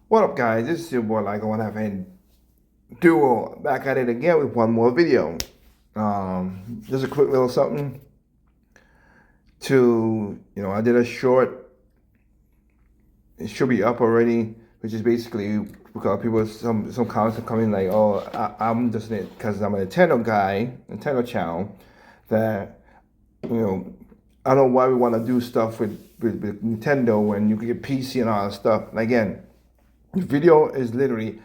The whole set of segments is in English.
What up, guys? This is your boy Lyco and have Duo back at it again with one more video. Just a quick little something to, I did a short. It should be up already, which is basically because people, some comments are coming like, oh, I'm just because I'm a Nintendo guy, Nintendo channel, that, I don't know why we want to do stuff with Nintendo when you can get PC and all that stuff. And again, the video is literally,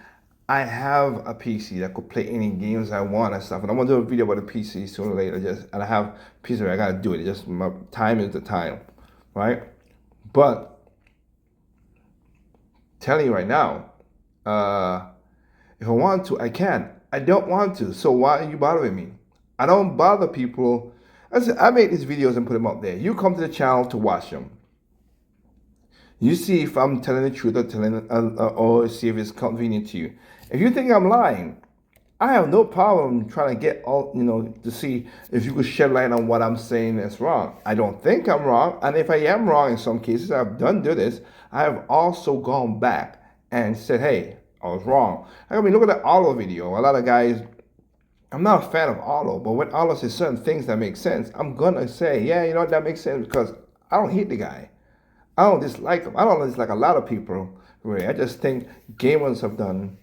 I have a PC that could play any games I want and stuff. And I'm gonna do a video about the PC sooner or later. And I have a PC where I gotta do it. Just my time is the time, right? But telling you right now, if I want to, I can. I don't want to. So why are you bothering me? I don't bother people. I make these videos and put them up there. You come to the channel to watch them. You see if I'm telling the truth or see if it's convenient to you. If you think I'm lying, I have no problem trying to get all, to see if you could shed light on what I'm saying that's wrong. I don't think I'm wrong. And if I am wrong in some cases, I've done do this. I have also gone back and said, hey, I was wrong. I mean, look at the Arlo video. A lot of guys, I'm not a fan of Arlo, but when Arlo says certain things that make sense, I'm going to say, yeah, you know what, that makes sense because I don't hate the guy. I don't dislike him. I don't dislike a lot of people. Really. I just think gamers have done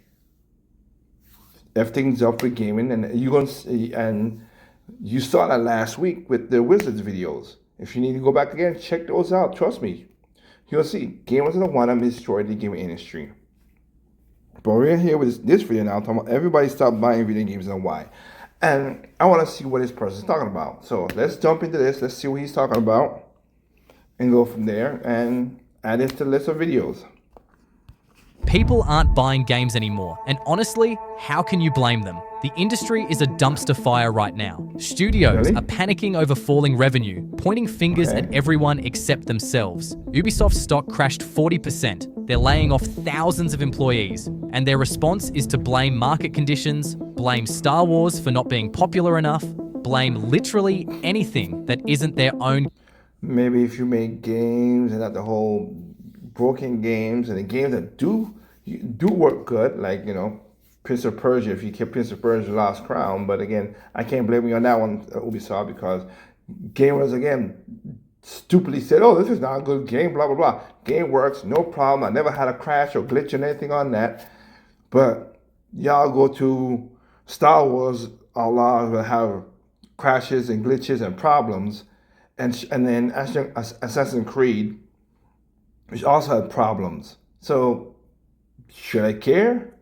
everything's up with gaming, and you saw that last week with the Wizards videos. If you need to go back again, check those out. Trust me, you'll see gamers are the one that destroyed the gaming industry. But we're here with this video now, talking about everybody stop buying video games and why. And I want to see what this person's talking about. So let's jump into this. Let's see what he's talking about, and go from there and add it to the list of videos. People aren't buying games anymore, and honestly, how can you blame them? The industry is a dumpster fire right now. Studios are panicking over falling revenue, pointing fingers at everyone except themselves. Ubisoft's stock crashed 40%. They're laying off thousands of employees, and their response is to blame market conditions, blame Star Wars for not being popular enough, blame literally anything that isn't their own. Maybe if you make games and not the whole broken games and the games that do work good, like, Prince of Persia, if you kept Prince of Persia Lost Crown. But again, I can't blame you on that one, Ubisoft, because gamers, again, stupidly said, oh, this is not a good game, blah, blah, blah. Game works, no problem. I never had a crash or glitch or anything on that. But y'all go to Star Wars, Allah will have crashes and glitches and problems. And then Assassin's Creed, which also had problems. So, should I care?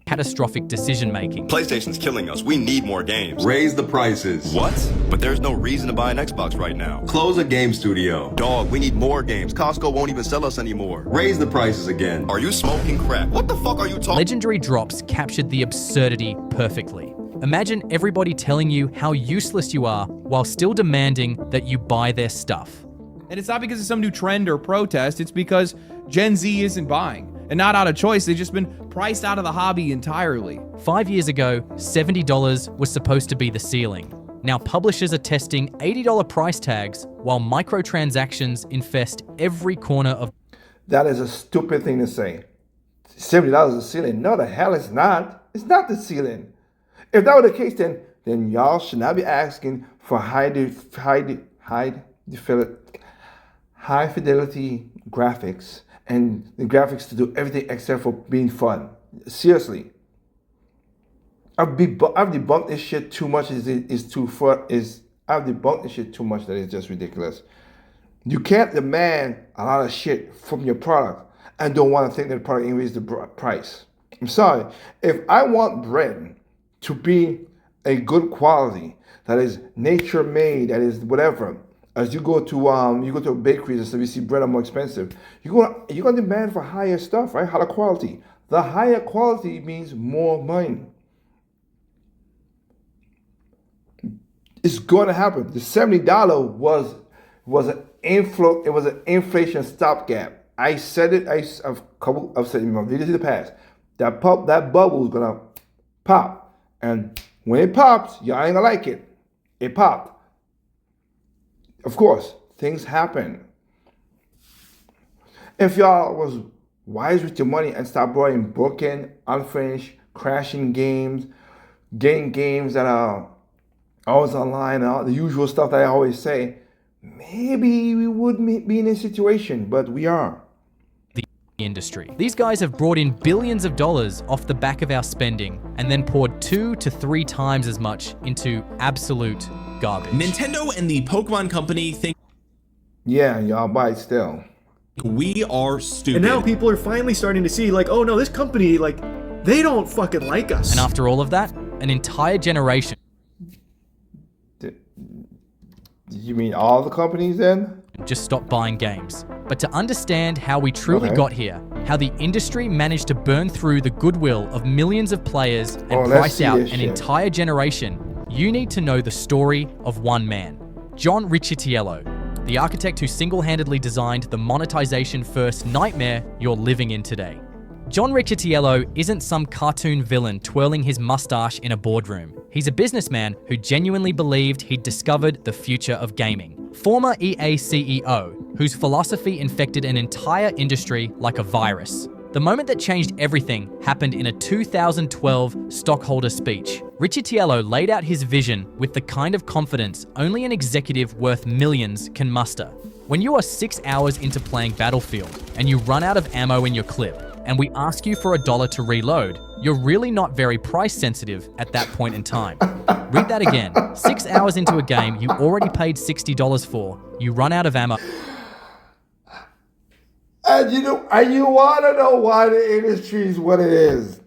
Catastrophic decision-making. PlayStation's killing us. We need more games. Raise the prices. What? But there's no reason to buy an Xbox right now. Close a game studio. Dog, we need more games. Costco won't even sell us anymore. Raise the prices again. Are you smoking crack? What the fuck are you talking? Legendary drops captured the absurdity perfectly. Imagine everybody telling you how useless you are while still demanding that you buy their stuff. And it's not because of some new trend or protest, it's because Gen Z isn't buying. And not out of choice, they've just been priced out of the hobby entirely. 5 years ago, $70 was supposed to be the ceiling. Now publishers are testing $80 price tags while microtransactions infest every corner of... That is a stupid thing to say. $70 is the ceiling. No, the hell it's not. It's not the ceiling. If that were the case, then y'all should not be asking for high fidelity graphics and the graphics to do everything except for being fun. Seriously, I've debunked this shit too much. I've debunked this shit too much that it's just ridiculous. You can't demand a lot of shit from your product and don't want to think that the product increases the price. I'm sorry. If I want bread to be a good quality, that is nature made, that is whatever. As you go to bakeries and stuff, you see bread are more expensive. You're gonna demand for higher stuff, right? Higher quality. The higher quality means more money. It's going to happen. The $70 was an inflation stopgap. I said it. I've said it in my videos in the past. That bubble is gonna pop, and when it pops, y'all ain't gonna like it. It popped. Of course, things happen. If y'all was wise with your money and stop buying broken, unfinished, crashing games, getting games that are always online, and all the usual stuff that I always say. Maybe we wouldn't be in this situation, but we are. The industry. These guys have brought in billions of dollars off the back of our spending and then poured 2 to 3 times as much into absolute garbage. Nintendo and the Pokemon Company think Yeah, y'all buy it still. we are stupid. And now people are finally starting to see, like, oh no, this company, like, they don't fucking like us. And after all of that, an entire generation You mean all the companies then? just stopped buying games. But to understand how we truly Okay. got here, how the industry managed to burn through the goodwill of millions of players and Let's price see out this an shit. entire generation, you need to know the story of one man, John Riccitiello, the architect who single-handedly designed the monetization-first nightmare you're living in today. John Riccitiello isn't some cartoon villain twirling his mustache in a boardroom. He's a businessman who genuinely believed he'd discovered the future of gaming. Former EA CEO, whose philosophy infected an entire industry like a virus. The moment that changed everything happened in a 2012 stockholder speech. Riccitiello laid out his vision with the kind of confidence only an executive worth millions can muster. When you are 6 hours into playing Battlefield and you run out of ammo in your clip, and we ask you for $1 to reload, you're really not very price sensitive at that point in time. Read that again. 6 hours into a game you already paid $60 for, you run out of ammo. And you want to know why the industry is what it is.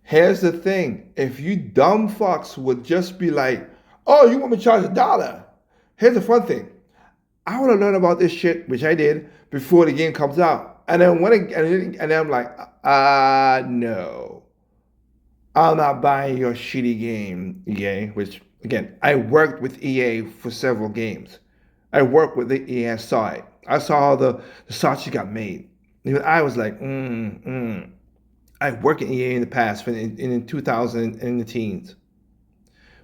Here's the thing. If you dumb fucks would just be like, oh, you want me to charge $1? Here's the fun thing. I want to learn about this shit, which I did, before the game comes out. And then and then I'm like, no. I'm not buying your shitty game, EA, which, again, I worked with EA for several games. I worked with the EA side. I saw how the sausage got made. Even I was like, I worked at EA in the past, in 2000, in the teens.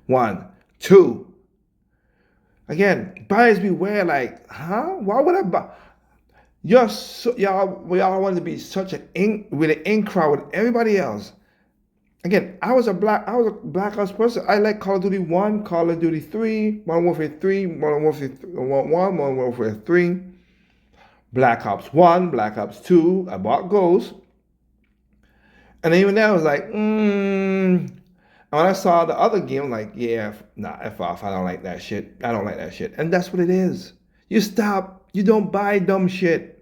1. 2. Again, buyers beware, like, huh? Why would I buy? Y'all wanted to be such with an in crowd with everybody else. Again, I was a black ops person. I like Call of Duty 1, Call of Duty 3, Modern Warfare 3, Modern Warfare 1, Modern Warfare 3, Black Ops 1, Black Ops 2. I bought Ghost. And even then I was like, And when I saw the other game, I'm like, yeah, nah, F off. I don't like that shit. I don't like that shit. And that's what it is. You stop. You don't buy dumb shit.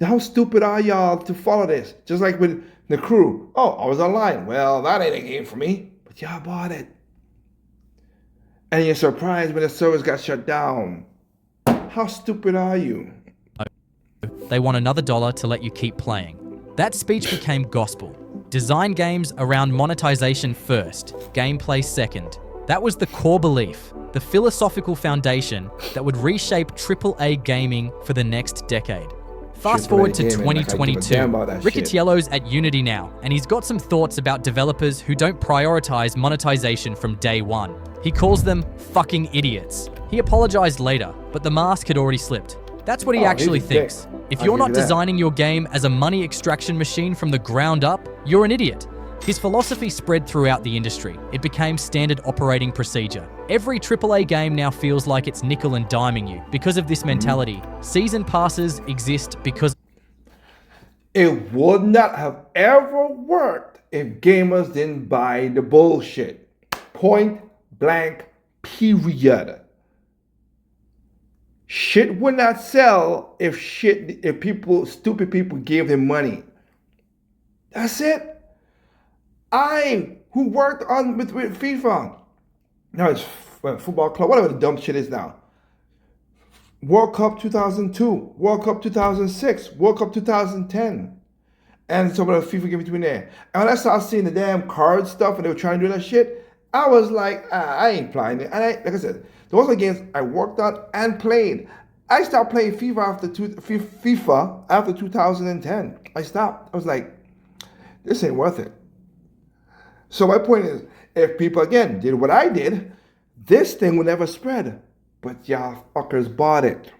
How stupid are y'all to follow this? Just like with The Crew. Oh, I was online. Well, that ain't a game for me. But y'all bought it. And you're surprised when the servers got shut down. How stupid are you? They want another $1 to let you keep playing. That speech became gospel. Design games around monetization first, gameplay second. That was the core belief, the philosophical foundation that would reshape AAA gaming for the next decade. Fast forward to 2022, Riccitiello's at Unity now, and he's got some thoughts about developers who don't prioritize monetization from day one. He calls them fucking idiots. He apologized later, but the mask had already slipped. That's what he actually thinks. If you're not designing your game as a money extraction machine from the ground up, you're an idiot. His philosophy spread throughout the industry. It became standard operating procedure. Every AAA game now feels like it's nickel and diming you because of this mentality. Season passes exist because it would not have ever worked if gamers didn't buy the bullshit. Point blank, period. Shit would not sell if stupid people gave them money. That's it. Who worked on with FIFA. Now it's football club, whatever the dumb shit is now. World Cup 2002, World Cup 2006, World Cup 2010. And some of the FIFA game between there. And when I started seeing the damn card stuff and they were trying to do that shit, I was like, I ain't playing it. And like I said, those are games I worked on and played. I stopped playing FIFA after 2010. I stopped. I was like, this ain't worth it. So my point is, if people, again, did what I did, this thing would never spread. But y'all fuckers bought it.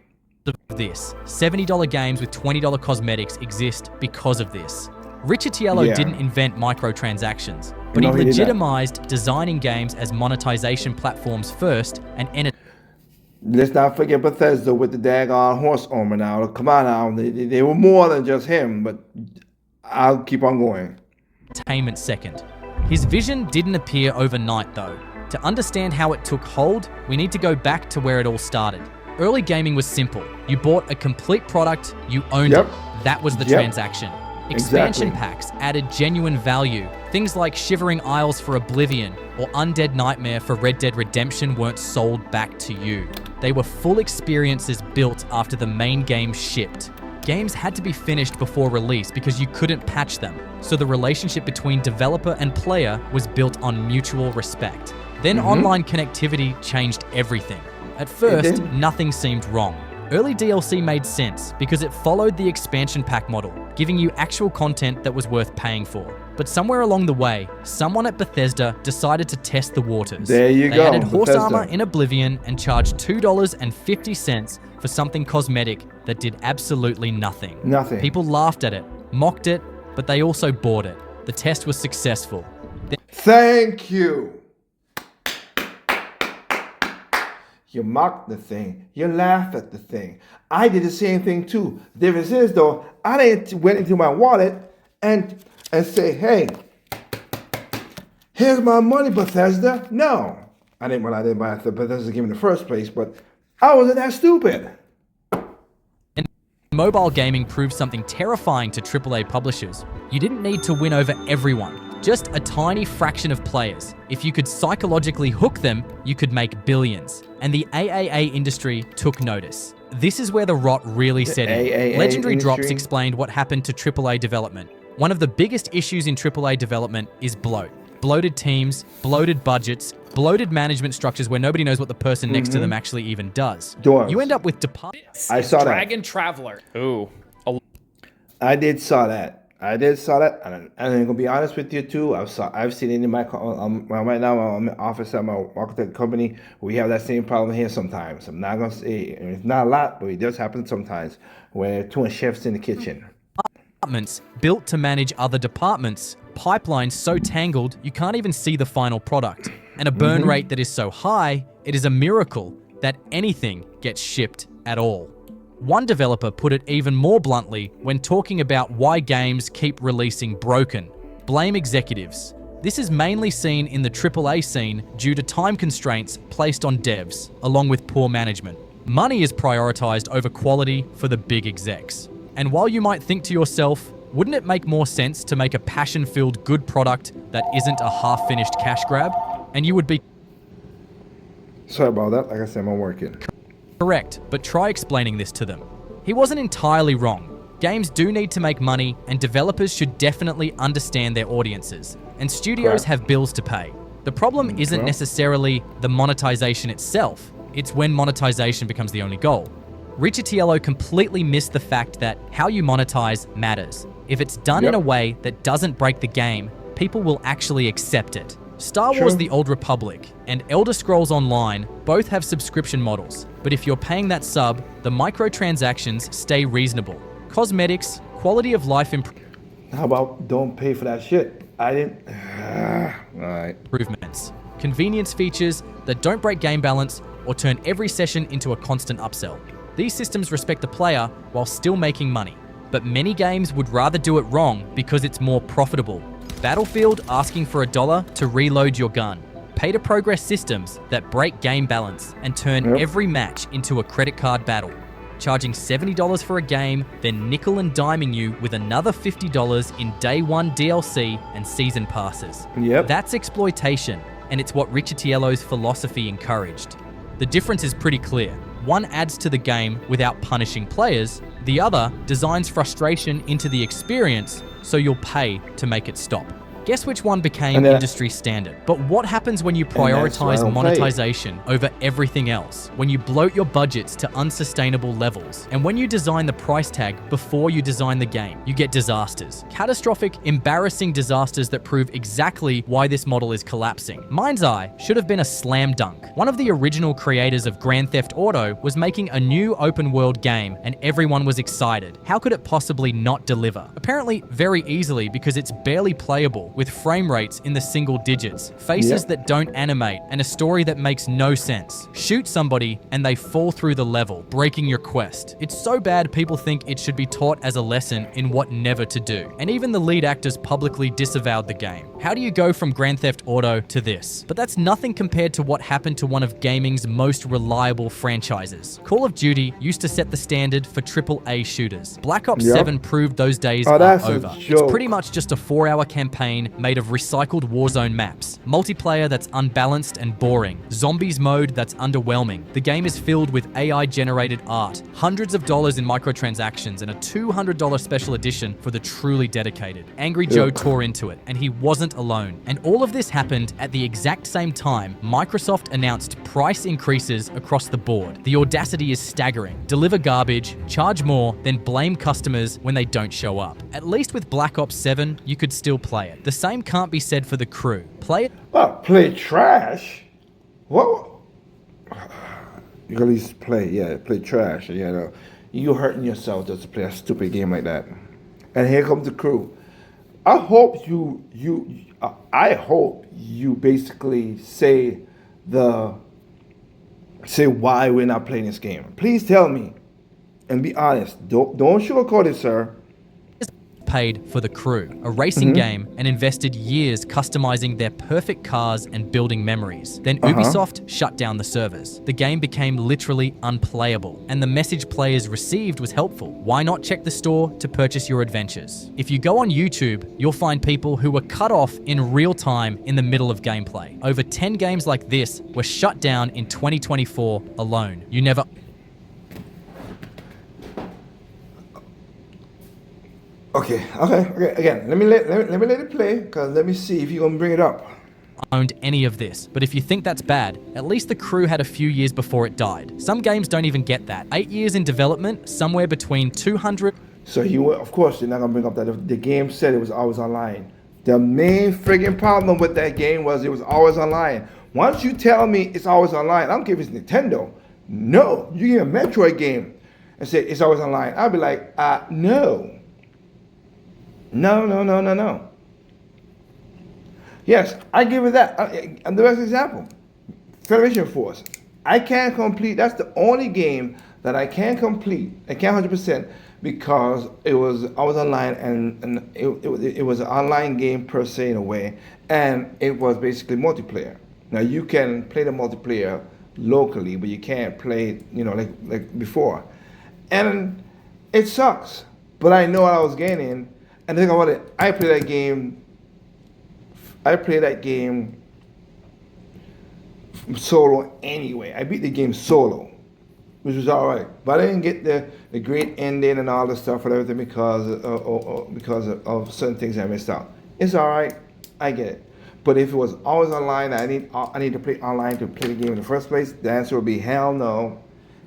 this. $70 games with $20 cosmetics exist because of this. Richetiello Yeah. didn't invent microtransactions, but No, he he did not. legitimized designing games as monetization platforms first and Let's not forget Bethesda with the daggone horse armor now. Come on now. They were more than just him, but I'll keep on going. entertainment second. His vision didn't appear overnight though. To understand how it took hold, we need to go back to where it all started. Early gaming was simple. You bought a complete product, you owned Yep. it. That was the Yep. transaction. Expansion Exactly. packs added genuine value. Things like Shivering Isles for Oblivion or Undead Nightmare for Red Dead Redemption weren't sold back to you. They were full experiences built after the main game shipped. Games had to be finished before release because you couldn't patch them, so the relationship between developer and player was built on mutual respect. Then online connectivity changed everything. At first, did. nothing seemed wrong. Early DLC made sense because it followed the expansion pack model, giving you actual content that was worth paying for. But somewhere along the way, someone at Bethesda decided to test the waters. There you They go, added horse Bethesda. armor in Oblivion and charged $2.50 for something cosmetic that did absolutely nothing. Nothing. People laughed at it, mocked it, but they also bought it. The test was successful. Thank you. You mock the thing. You laugh at the thing. I did the same thing too. The difference is though, I didn't went into my wallet and say, hey, here's my money, Bethesda. No. I didn't when I didn't buy the Bethesda game in the first place, but I wasn't that stupid. Mobile gaming proved something terrifying to AAA publishers. You didn't need to win over everyone, just a tiny fraction of players. If you could psychologically hook them, you could make billions. And the AAA industry took notice. This is where the rot really set in. AAA Legendary Drops industry? explained what happened to AAA development. One of the biggest issues in AAA development is bloat. Bloated teams, bloated budgets, bloated management structures where nobody knows what the person next to them actually even does. Does. You end up with departments. I saw that. Dragon Traveler. Ooh. I did saw that. And I'm gonna be honest with you too. I've seen it in my right now. I'm in the office at my architect company. We have that same problem here sometimes. I'm not gonna say it's not a lot, but it does happen sometimes where two chefs in the kitchen. Departments built to manage other departments, pipelines so tangled you can't even see the final product, and a burn rate that is so high, it is a miracle that anything gets shipped at all. One developer put it even more bluntly when talking about why games keep releasing broken. Blame executives. This is mainly seen in the AAA scene due to time constraints placed on devs, along with poor management. Money is prioritized over quality for the big execs. And while you might think to yourself, wouldn't it make more sense to make a passion-filled good product that isn't a half-finished cash grab? And you would be Sorry about that. Like I said, I'm working. correct, but try explaining this to them. He wasn't entirely wrong. Games do need to make money, and developers should definitely understand their audiences. And studios Correct. have bills to pay. The problem isn't Well. necessarily the monetization itself, it's when monetization becomes the only goal. Richetiello completely missed the fact that how you monetize matters. If it's done in Yep. a way that doesn't break the game, people will actually accept it. Star True. Wars The Old Republic and Elder Scrolls Online both have subscription models, but if you're paying that sub, the microtransactions stay reasonable. Cosmetics, quality of life How about don't pay for that shit? I didn't. All right. improvements, convenience features that don't break game balance or turn every session into a constant upsell. These systems respect the player while still making money, but many games would rather do it wrong because it's more profitable. Battlefield asking for $1 to reload your gun. Pay-to-progress systems that break game balance and turn Yep. every match into a credit card battle. Charging $70 for a game, then nickel and diming you with another $50 in day one DLC and season passes. Yep. That's exploitation, and it's what Richetiello's philosophy encouraged. The difference is pretty clear. One adds to the game without punishing players, the other designs frustration into the experience so you'll pay to make it stop. Guess which one became And then- industry standard? But what happens when you that's why I prioritize don't play it. monetization over everything else? When you bloat your budgets to unsustainable levels? And when you design the price tag before you design the game, you get disasters. Catastrophic, embarrassing disasters that prove exactly why this model is collapsing. Mind's Eye should have been a slam dunk. One of the original creators of Grand Theft Auto was making a new open world game and everyone was excited. How could it possibly not deliver? Apparently very easily, because it's barely playable with frame rates in the single digits, faces that don't animate, and a story that makes no sense. Shoot somebody and they fall through the level, breaking your quest. It's so bad people think it should be taught as a lesson in what never to do. And even the lead actors publicly disavowed the game. How do you go from Grand Theft Auto to this? But that's nothing compared to what happened to one of gaming's most reliable franchises. Call of Duty used to set the standard for AAA shooters. Black Ops 7 proved those days are that's a over. It's joke. pretty much just a 4-hour campaign made of recycled Warzone maps, multiplayer that's unbalanced and boring, zombies mode that's underwhelming. The game is filled with AI-generated art, hundreds of dollars in microtransactions, and a $200 special edition for the truly dedicated. Angry Joe tore into it, and he wasn't alone. And all of this happened at the exact same time Microsoft announced price increases across the board. The audacity is staggering. Deliver garbage, charge more, then blame customers when they don't show up. At least with Black Ops 7, you could still play it. The same can't be said for the crew. Play it. What? Play trash? What? You at least play trash. You know, you hurting yourself just to play a stupid game like that. And here comes the crew. I hope I hope you basically say why we're not playing this game. Please tell me, and be honest. Don't sugarcoat it, sir. Paid for the crew, a racing game, and invested years customizing their perfect cars and building memories. Then Ubisoft shut down the servers. The game became literally unplayable, and the message players received was helpful. Why not check the store to purchase your adventures? If you go on YouTube, you'll find people who were cut off in real time in the middle of gameplay. Over 10 games like this were shut down in 2024 alone. You never Okay. Again, let me let it play, because let me see if you're gonna bring it up. owned any of this. But if you think that's bad, at least the crew had a few years before it died. Some games don't even get that. 8 years in development, somewhere between 200... So of course, you're not gonna bring up that the game said it was always online. The main friggin' problem with that game was it was always online. Once you tell me it's always online, I'm giving it Nintendo. No, you get a Metroid game and say it's always online. I'll be like, no. No. Yes, I give it that. And the best example, Federation Force. I can't complete. That's the only game that I can't complete. I can't 100% because I was online and it was an online game per se in a way, and it was basically multiplayer. Now you can play the multiplayer locally, but you can't play like before, and it sucks. But I know what I was gaining. And think about it, I play that game solo anyway. I beat the game solo, which was all right. But I didn't get the great ending and all the stuff and everything because of certain things I missed out. It's all right, I get it. But if it was always online, I need to play online to play the game in the first place, the answer would be hell no.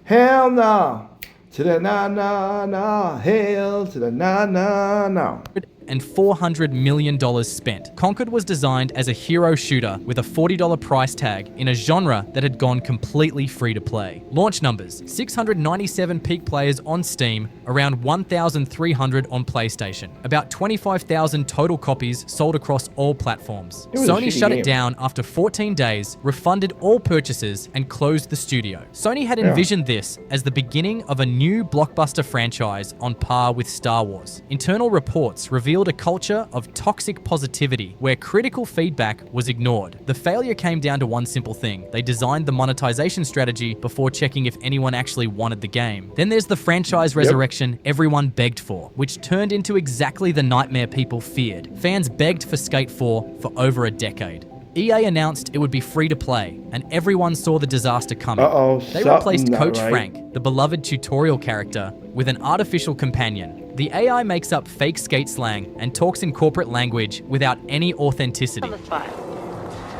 Hell no. To the na, hail to the na. And $400 million spent. Conquered was designed as a hero shooter with a $40 price tag in a genre that had gone completely free to play. Launch numbers: 697 peak players on Steam, around 1,300 on PlayStation. About 25,000 total copies sold across all platforms. Sony shut it down after 14 days, refunded all purchases, and closed the studio. Sony had envisioned this as the beginning of a new blockbuster franchise on par with Star Wars. Internal reports revealed a culture of toxic positivity where critical feedback was ignored. The failure came down to one simple thing: they designed the monetization strategy before checking if anyone actually wanted the game. Then there's the franchise resurrection everyone begged for, which turned into exactly the nightmare people feared. Fans begged for Skate 4 for over a decade. EA announced it would be free to play, and everyone saw the disaster coming. They something replaced not Coach right. Frank, the beloved tutorial character, with an artificial companion. The AI makes up fake skate slang and talks in corporate language without any authenticity. On the spot.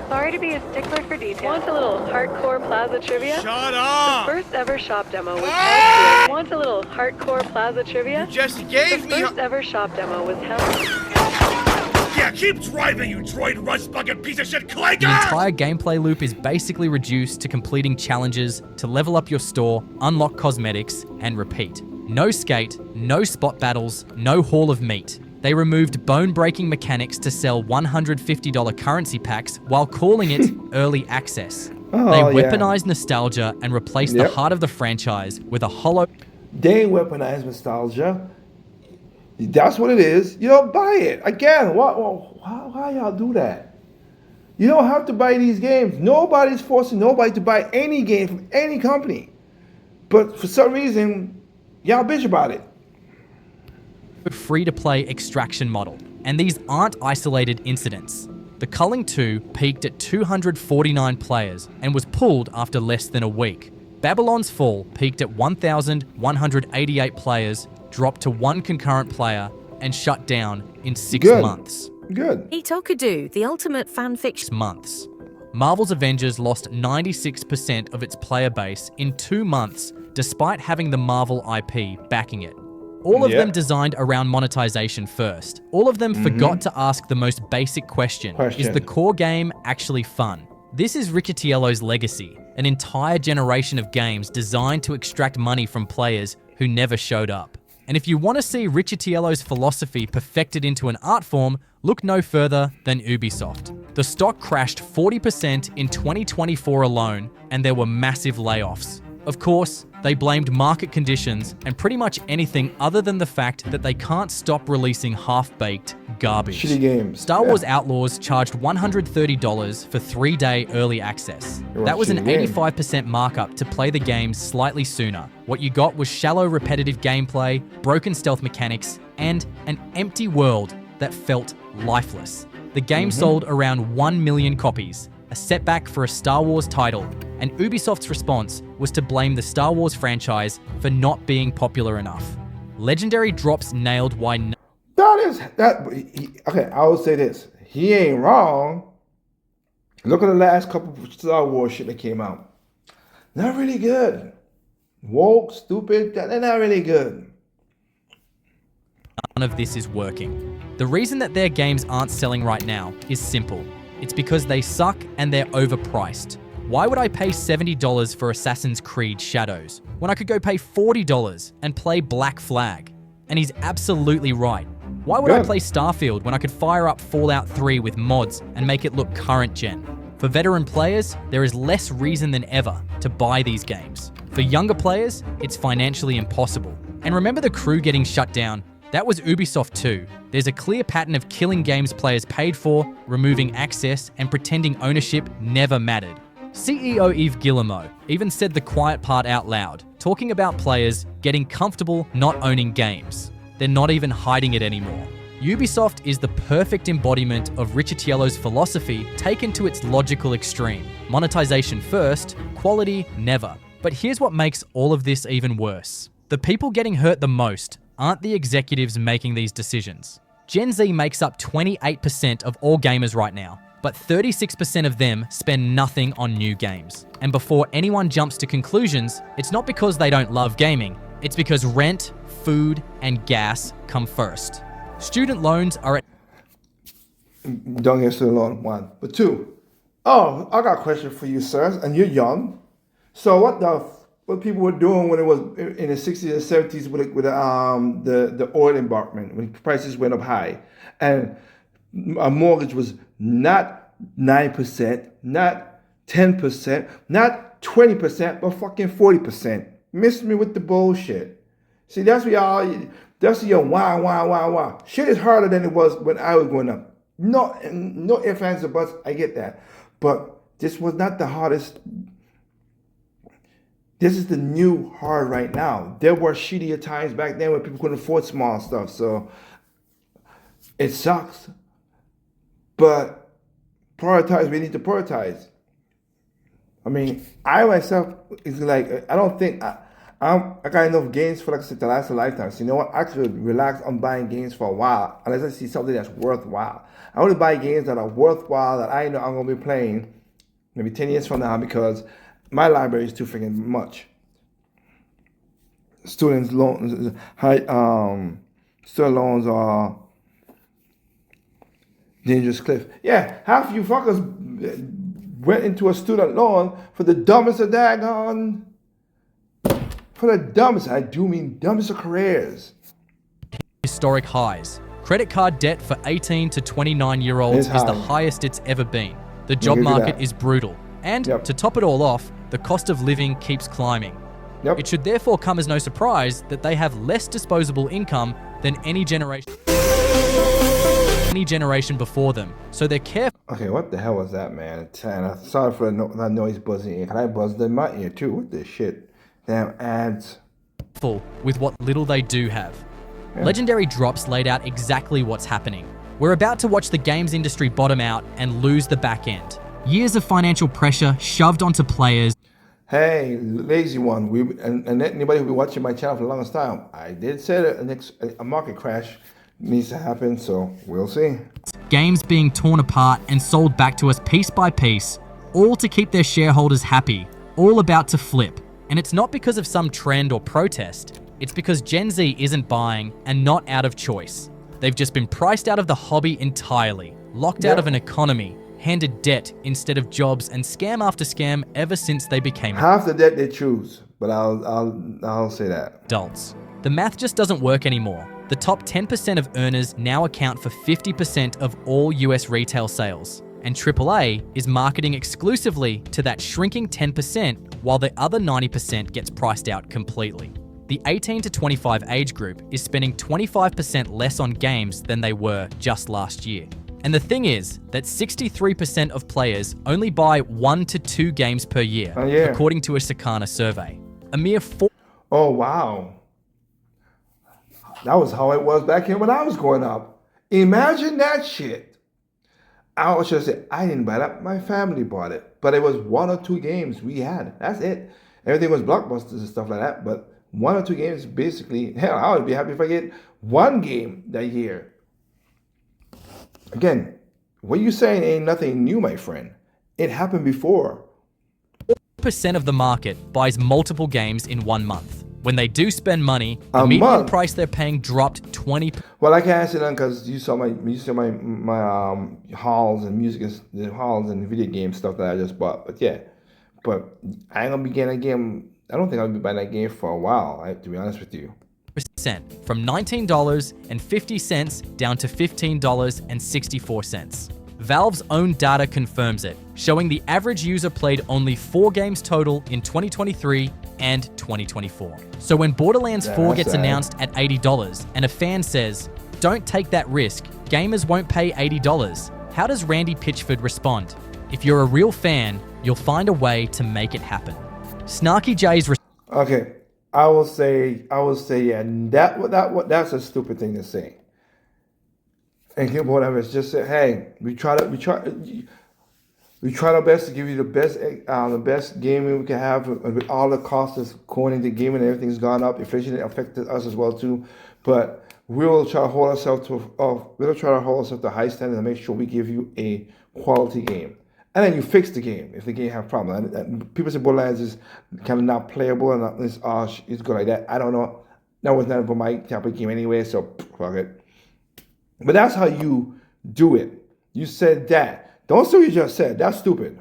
Sorry to be a stickler for detail. Want a little hardcore plaza trivia? Shut up! The first ever shop demo was held here. Want a little hardcore plaza trivia? You just gave The me first ever shop demo was held. Yeah, keep driving, you droid rust bucket piece of shit The clanker! entire gameplay loop is basically reduced to completing challenges to level up your store, unlock cosmetics, and repeat. No skate, no spot battles, no haul of meat. They removed bone-breaking mechanics to sell $150 currency packs while calling it early access. They weaponized nostalgia and replaced the heart of the franchise with a hollow... They weaponize nostalgia. That's what it is. You don't buy it. Again, why y'all do that? You don't have to buy these games. Nobody's forcing nobody to buy any game from any company. But for some reason, y'all bitch about it. free-to-play extraction model. And these aren't isolated incidents. The Culling 2 peaked at 249 players and was pulled after less than a week. Babylon's Fall peaked at 1,188 players, dropped to one concurrent player, and shut down in 6 months. Good. Itokudu, the ultimate fanfiction. Months. Marvel's Avengers lost 96% of its player base in 2 months, despite having the Marvel IP backing it. All of them designed around monetization first. All of them forgot to ask the most basic question. Is the core game actually fun? This is Riccitiello's legacy, an entire generation of games designed to extract money from players who never showed up. And if you want to see Riccitiello's philosophy perfected into an art form, look no further than Ubisoft. The stock crashed 40% in 2024 alone, and there were massive layoffs. Of course, they blamed market conditions and pretty much anything other than the fact that they can't stop releasing half-baked garbage. Shitty games. Star Wars Outlaws charged $130 for 3-day early access. That was an 85% markup to play the game slightly sooner. What you got was shallow, repetitive gameplay, broken stealth mechanics, and an empty world that felt lifeless. The game sold around 1 million copies, a setback for a Star Wars title, and Ubisoft's response was to blame the Star Wars franchise for not being popular enough. Legendary Drops nailed why okay, I will say this. He ain't wrong. Look at the last couple of Star Wars shit that came out. Not really good. Woke, stupid, they're not really good. none of this is working. The reason that their games aren't selling right now is simple. It's because they suck and they're overpriced. Why would I pay $70 for Assassin's Creed Shadows when I could go pay $40 and play Black Flag? And he's absolutely right. Why would I play Starfield when I could fire up Fallout 3 with mods and make it look current gen? For veteran players, there is less reason than ever to buy these games. For younger players, it's financially impossible. And remember the Crew getting shut down? That was Ubisoft too. There's a clear pattern of killing games players paid for, removing access, and pretending ownership never mattered. CEO Yves Guillemot even said the quiet part out loud, talking about players getting comfortable not owning games. They're not even hiding it anymore. Ubisoft is the perfect embodiment of Riccitiello's philosophy taken to its logical extreme. Monetization first, quality never. But here's what makes all of this even worse. The people getting hurt the most aren't the executives making these decisions. Gen Z makes up 28% of all gamers right now, but 36% of them spend nothing on new games. And before anyone jumps to conclusions, it's not because they don't love gaming, it's because rent, food, and gas come first. Student loans are at... Don't get student loan, one. But two, I got a question for you, sir, and you're young. So what people were doing when it was in the 60s and 70s with the oil embarkment, when prices went up high, and a mortgage was not 9%, not 10%, not 20%, but fucking 40%. Miss me with the bullshit. See, that's your wow. Shit is harder than it was when I was growing up. No ifs, ands, or buts, I get that. But this was not the hardest. This is the new hard right now. There were shittier times back then when people couldn't afford small stuff. So it sucks. But prioritize. We need to prioritize. I mean, I myself is like, I don't think I got enough games for like to last a lifetime. So you know what? I could relax on buying games for a while unless I see something that's worthwhile. I only buy games that are worthwhile that I know I'm gonna be playing maybe 10 years from now because my library is too freaking much. Student loans are dangerous cliff. Yeah, half you fuckers went into a student loan for the dumbest of daggone, for the dumbest, I do mean dumbest of careers. Historic highs. Credit card debt for 18 to 29-year-olds is the highest it's ever been. The job market is brutal. And to top it all off, the cost of living keeps climbing. It should therefore come as no surprise that they have less disposable income than any generation before them. So they're careful. Okay, what the hell was that, man? Sorry for that noise buzzing in. Can I buzz in my ear too? What the shit? Damn ads. With what little they do have. Legendary Drops laid out exactly what's happening. We're about to watch the games industry bottom out and lose the back end. Years of financial pressure shoved onto players. Hey, lazy one. And anybody who been watching my channel for the longest time, I did say that a market crash needs to happen, so we'll see. Games being torn apart and sold back to us piece by piece, all to keep their shareholders happy, all about to flip. And it's not because of some trend or protest. It's because Gen Z isn't buying and not out of choice. They've just been priced out of the hobby entirely, locked out of an economy, handed debt instead of jobs, and scam after scam ever since they became half the debt they choose, but I'll say that. Adults. The math just doesn't work anymore. The top 10% of earners now account for 50% of all US retail sales, and AAA is marketing exclusively to that shrinking 10% while the other 90% gets priced out completely. The 18 to 25 age group is spending 25% less on games than they were just last year. And the thing is that 63% of players only buy 1 to 2 games per year, according to a Sakana survey. A mere 4. Oh, wow. That was how it was back here when I was growing up. Imagine that shit. I was just say, I didn't buy that. My family bought it. But it was 1 or 2 games we had. That's it. Everything was blockbusters and stuff like that. But 1 or 2 games, basically. Hell, I would be happy if I get 1 game that year. Again, what you saying ain't nothing new, my friend. It happened before. 4% of the market buys multiple games in 1 month. When they do spend money, the median price they're paying dropped 20%. Well, I can't answer that because you saw my hauls and hauls and video game stuff that I just bought. But yeah, but I ain't gonna be getting a game. I don't think I'll be buying that game for a while. To be honest with you. From $19.50 down to $15.64. Valve's own data confirms it, showing the average user played only 4 games total in 2023 and 2024. So when Borderlands 4 gets announced at $80 and a fan says, "Don't take that risk, gamers won't pay $80, how does Randy Pitchford respond? If you're a real fan, you'll find a way to make it happen. Snarky J's okay, I will say, yeah, that's a stupid thing to say. And whatever, it's just say, hey, we try our best to give you the best gaming we can have with all the costs that's going into gaming and everything's gone up. Inflation affected us as well too, but we'll try to hold ourselves to a high standard and make sure we give you a quality game. And then you fix the game if the game have problems. And people say Borderlands is kind of not playable and it's good like that. I don't know. That was never my type of game anyway, so fuck it. But that's how you do it. You said that. Don't say what you just said. That's stupid.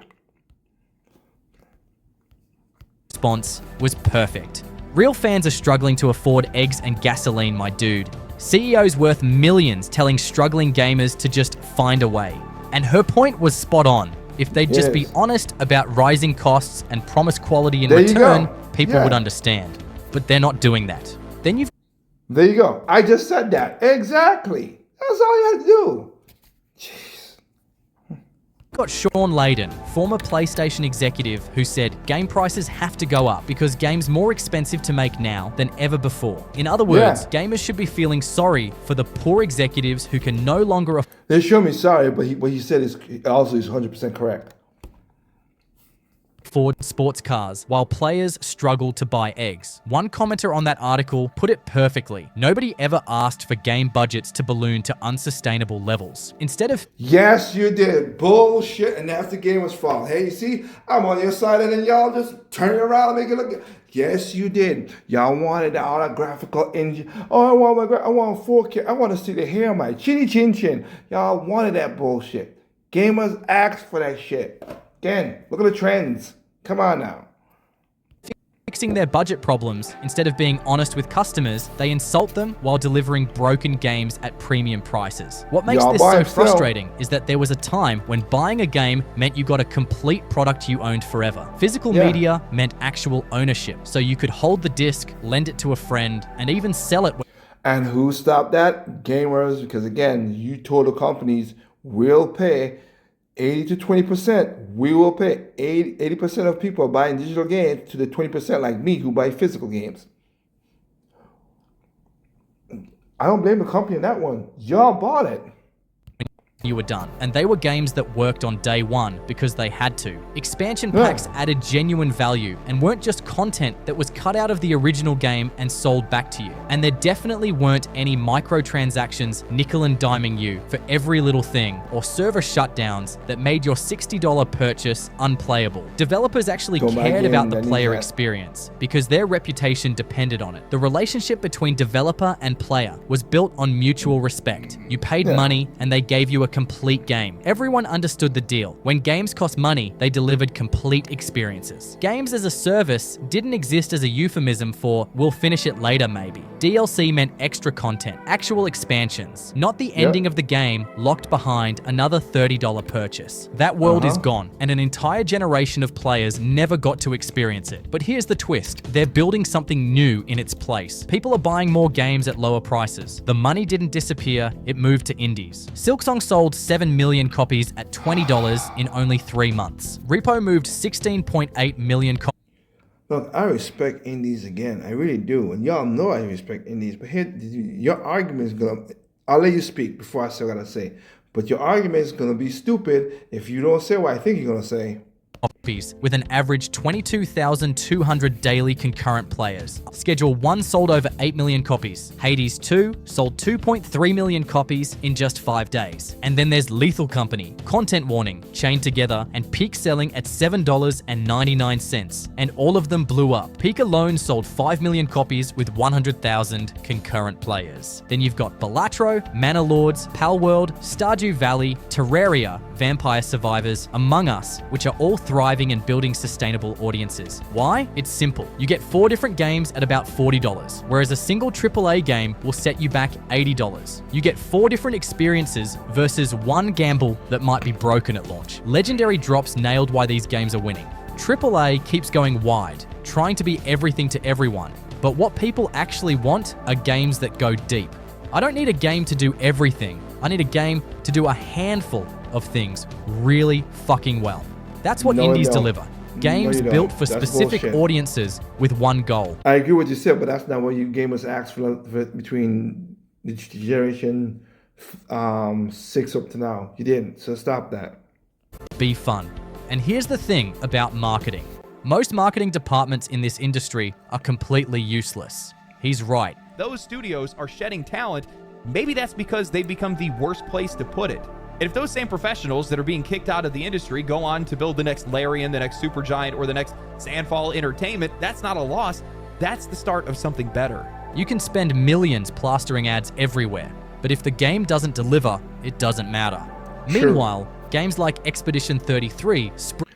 Response was perfect. Real fans are struggling to afford eggs and gasoline, my dude. CEOs worth millions telling struggling gamers to just find a way. And her point was spot on. If they'd just be honest about rising costs and promise quality in return, people would understand. But they're not doing that. Then there you go. I just said that. Exactly. That's all you had to do. Jeez. got Sean Layden, former PlayStation executive, who said game prices have to go up because games more expensive to make now than ever before. In other words, gamers should be feeling sorry for the poor executives who can no longer They show me sorry, but what he said is also is 100% correct. afford sports cars while players struggle to buy eggs. One commenter on that article put it perfectly. Nobody ever asked for game budgets to balloon to unsustainable levels. Instead of Yes, you did. Bullshit, and that's the gamer's fault. Hey, you see, I'm on your side, and then y'all just turn it around and make it look good. Yes, you did. Y'all wanted all that graphical engine. Oh, I want 4K. I want to see the hair on my chinny chin chin. Y'all wanted that bullshit. Gamers asked for that shit. Again, look at the trends. Come on now. fixing their budget problems, instead of being honest with customers, they insult them while delivering broken games at premium prices. What makes this so frustrating is that there was a time when buying a game meant you got a complete product you owned forever. Physical media meant actual ownership, so you could hold the disc, lend it to a friend, and even sell it. And who stopped that? Gamers, because again, you told the companies will pay 80 to 20%. We will pay 80% of people buying digital games to the 20% like me who buy physical games. I don't blame the company on that one. Y'all bought it. You were done. And they were games that worked on day one because they had to. Expansion packs added genuine value and weren't just content that was cut out of the original game and sold back to you. And there definitely weren't any microtransactions nickel and diming you for every little thing or server shutdowns that made your $60 purchase unplayable. Developers actually cared about the player experience because their reputation depended on it. The relationship between developer and player was built on mutual respect. You paid money and they gave you a complete game. Everyone understood the deal. When games cost money, they delivered complete experiences. Games as a service didn't exist as a euphemism for we'll finish it later maybe. DLC meant extra content, actual expansions, not the ending of the game locked behind another $30 purchase. That world is gone, and an entire generation of players never got to experience it. But here's the twist. They're building something new in its place. People are buying more games at lower prices. The money didn't disappear, it moved to indies. Silksong sold 7 million copies at $20 in only 3 months. Repo moved 16.8 million copies. Look, I respect indies again. I really do. And y'all know I respect indies. But here, your argument is going to... I'll let you speak before I say what I gotta say. But your argument is going to be stupid if you don't say what I think you're going to say. Copies with an average 22,200 daily concurrent players. Schedule 1 sold over 8 million copies. Hades 2 sold 2.3 million copies in just 5 days. And then there's Lethal Company, Content Warning, Chained Together, and Peak selling at $7.99. And all of them blew up. Peak alone sold 5 million copies with 100,000 concurrent players. Then you've got Balatro, Mana Lords, Palworld, Stardew Valley, Terraria, Vampire Survivors, Among Us, which are all thriving and building sustainable audiences. Why? It's simple. You get 4 different games at about $40, whereas a single AAA game will set you back $80. You get 4 different experiences versus one gamble that might be broken at launch. Legendary drops nailed why these games are winning. AAA keeps going wide, trying to be everything to everyone, but what people actually want are games that go deep. I don't need a game to do everything. I need a game to do a handful of things really fucking well. That's what indies deliver. Games built for specific audiences with one goal. I agree with what you said, but that's not what you gamers asked for between the generation 6 up to now. You didn't, so stop that. Be fun. And here's the thing about marketing. Most marketing departments in this industry are completely useless. He's right. Those studios are shedding talent. Maybe that's because they've become the worst place to put it. And if those same professionals that are being kicked out of the industry go on to build the next Larian, the next Supergiant, or the next Sandfall Entertainment, that's not a loss. That's the start of something better. You can spend millions plastering ads everywhere, but if the game doesn't deliver, it doesn't matter. Meanwhile, games like Expedition 33...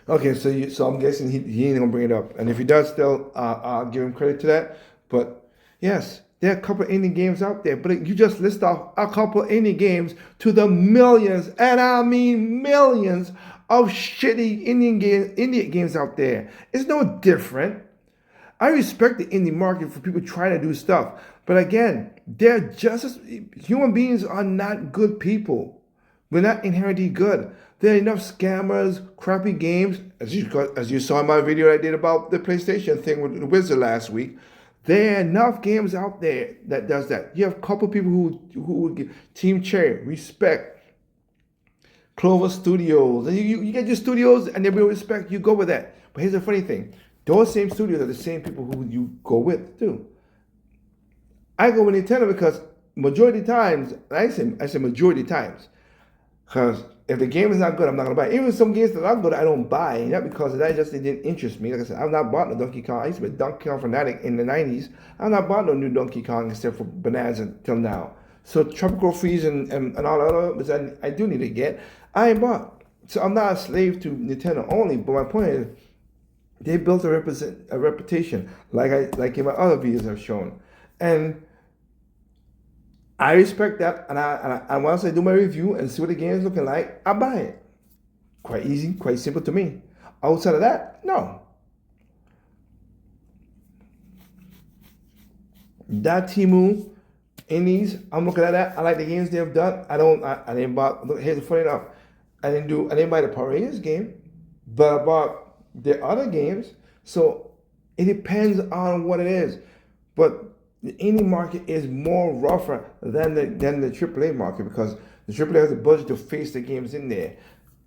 Okay, so I'm guessing he ain't gonna bring it up. And if he does still, I'll give him credit to that. But yes, there are a couple of indie games out there, but you just list off a couple of indie games to the millions, and I mean millions, of shitty indie games out there. It's no different. I respect the indie market for people trying to do stuff, but again, they're just as human beings are not good people. We're not inherently good. There are enough scammers, crappy games, as you saw in my video I did about the PlayStation thing with the Wizard last week. There are enough games out there that does that. You have a couple people who would give Team Cherry, Respect, Clover Studios, and you get your studios and they will respect, you go with that. But here's the funny thing. Those same studios are the same people who you go with too. I go with Nintendo because majority of times, I say majority of times, because if the game is not good, I'm not going to buy it. Even some games that are good, I don't buy. Not because of that, it didn't interest me. Like I said, I've not bought no Donkey Kong. I used to be a Donkey Kong fanatic in the 90s. I've not bought no new Donkey Kong except for Bonanza until now. So Tropical Freeze and all the other ones I do need to get, I ain't bought. So I'm not a slave to Nintendo only, but my point is, they built a reputation, like in my other videos I've shown. And I respect that, and once I do my review and see what the game is looking like, I buy it. Quite easy, quite simple to me. Outside of that, no. That Temu Indies, I'm looking at that. I like the games they've done. I didn't buy. Look, here's funny enough. I didn't buy the Power Rangers game, but I bought the other games. So it depends on what it is, but the indie market is more rougher than the AAA market because the AAA has a budget to face the games in there,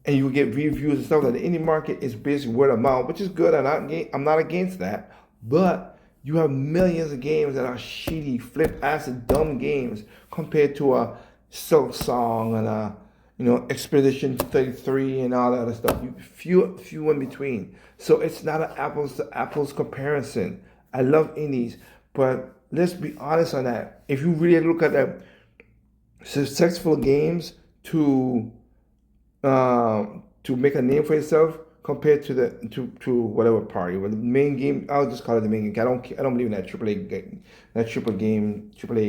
and you get reviews and stuff. That the indie market is basically word of mouth, which is good. I'm not against that, but you have millions of games that are shitty, flip acid, dumb games compared to a Silk Song and a Expedition 33 and all that other stuff. Few in between. So it's not an apples to apples comparison. I love indies, but let's be honest on that. If you really look at the successful games to make a name for yourself compared to whatever party, but the main game, I'll just call it the main game. I don't believe in that AAA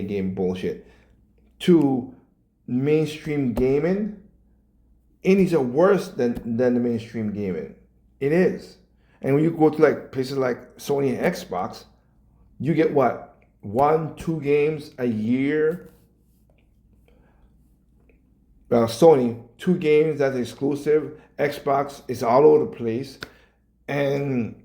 game bullshit. To mainstream gaming, indies are worse than the mainstream gaming. It is. And when you go to like places like Sony and Xbox, you get what? 1-2 games a year. Sony, 2 games that's exclusive. Xbox is all over the place. And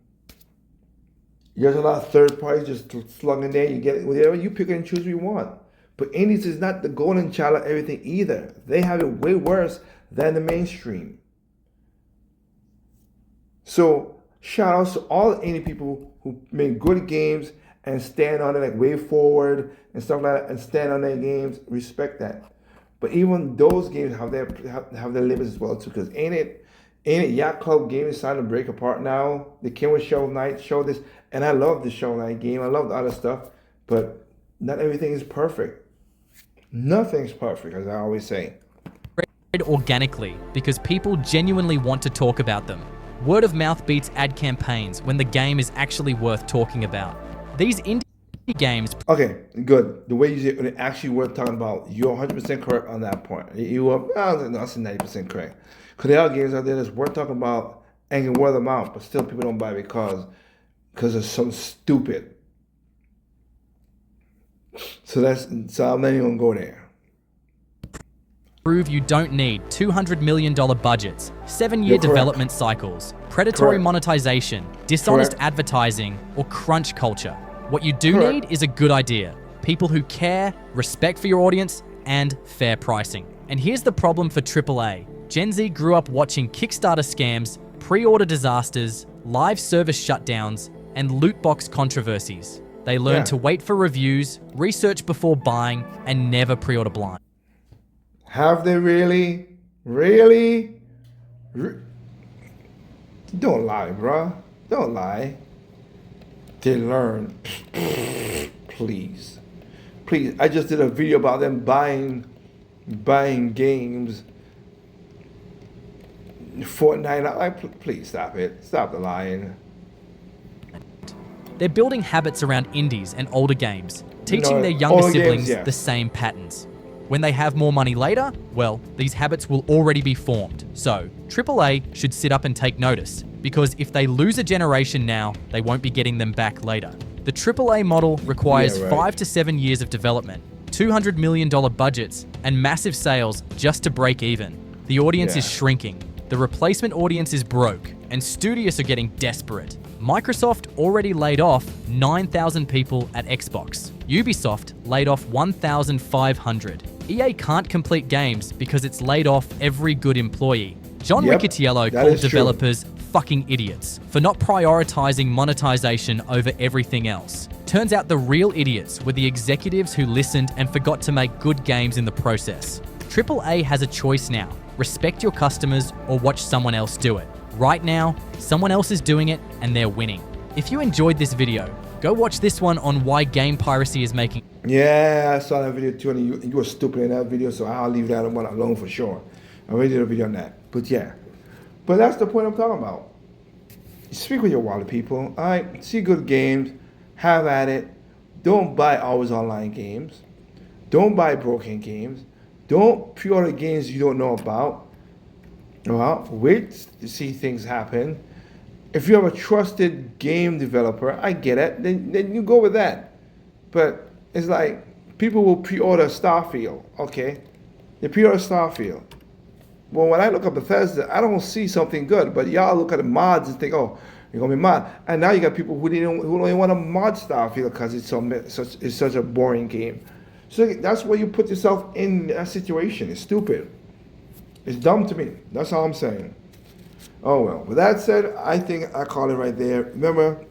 there's a lot of third parties just slugging there. You get whatever you pick and choose what you want. But indies is not the golden child of everything either. They have it way worse than the mainstream. So shout outs to all the indie people who make good games and stand on it, like Way Forward and stuff like that, and stand on their games. Respect that. But even those games have their limits as well too. Because ain't it Yacht Club game is starting to break apart now? They came with Shovel Knight, showed this, and I love the Shovel Knight game. I love the other stuff, but not everything is perfect. Nothing's perfect, as I always say. Organically, because people genuinely want to talk about them. Word of mouth beats ad campaigns when the game is actually worth talking about. These indie games... Okay, good. The way you say it, actually worth talking about, you're 100% correct on that point. You are, I'll say 90% correct. Because there are games out there that's worth talking about and can word them out, but still people don't buy because of some stupid. So I'm not even gonna go there. Prove you don't need $200 million budgets, 7-year development cycles, predatory monetization, dishonest advertising, or crunch culture. What you do need is a good idea, people who care, respect for your audience, and fair pricing. And here's the problem for AAA. Gen Z grew up watching Kickstarter scams, pre-order disasters, live service shutdowns, and loot box controversies. They learn to wait for reviews, research before buying, and never pre-order blind. Have they really? Really? Don't lie, bruh. Don't lie. They learn. Please. Please. I just did a video about them buying games. Fortnite. Please stop it. Stop the lying. They're building habits around indies and older games, teaching their younger siblings the same patterns. When they have more money later, well, these habits will already be formed. So, AAA should sit up and take notice, because if they lose a generation now, they won't be getting them back later. The AAA model requires 5 to 7 years of development, $200 million budgets, and massive sales just to break even. The audience is Yeah. shrinking. The replacement audience is broke, and studios are getting desperate. Microsoft already laid off 9,000 people at Xbox. Ubisoft laid off 1,500. EA can't complete games because it's laid off every good employee. John Yep, Riccitiello that called is true. developers fucking idiots for not prioritizing monetization over everything else. Turns out the real idiots were the executives who listened and forgot to make good games in the process. AAA has a choice now. Respect your customers or watch someone else do it. Right now, someone else is doing it and they're winning. If you enjoyed this video, go watch this one on why game piracy is making... Yeah, I saw that video too, and you were stupid in that video, so I'll leave that one alone for sure. I already did a video on that. But yeah. But that's the point I'm talking about. Speak with your wallet, people. All right, see good games, have at it. Don't buy always online games. Don't buy broken games. Don't pre-order games you don't know about. Well, wait to see things happen. If you have a trusted game developer, I get it, then you go with that. But it's like people will pre-order Starfield, okay? They pre-order Starfield. Well, when I look at Bethesda, I don't see something good. But y'all look at the mods and think, oh, you're gonna be mod. And now you got people who don't even want to mod Starfield because it's such a boring game. So that's where you put yourself in a situation. It's stupid. It's dumb to me. That's all I'm saying. Oh well. With that said, I think I call it right there. Remember,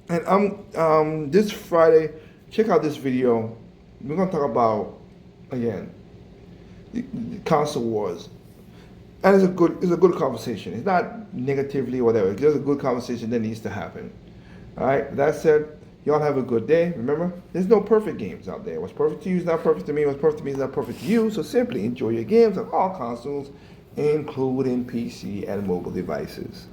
and this Friday, check out this video. We're gonna talk about again the console wars. And it's a good conversation. It's not negatively or whatever. It's just a good conversation that needs to happen. All right. That said, y'all have a good day. Remember, there's no perfect games out there. What's perfect to you is not perfect to me. What's perfect to me is not perfect to you. So simply enjoy your games on all consoles, including PC and mobile devices.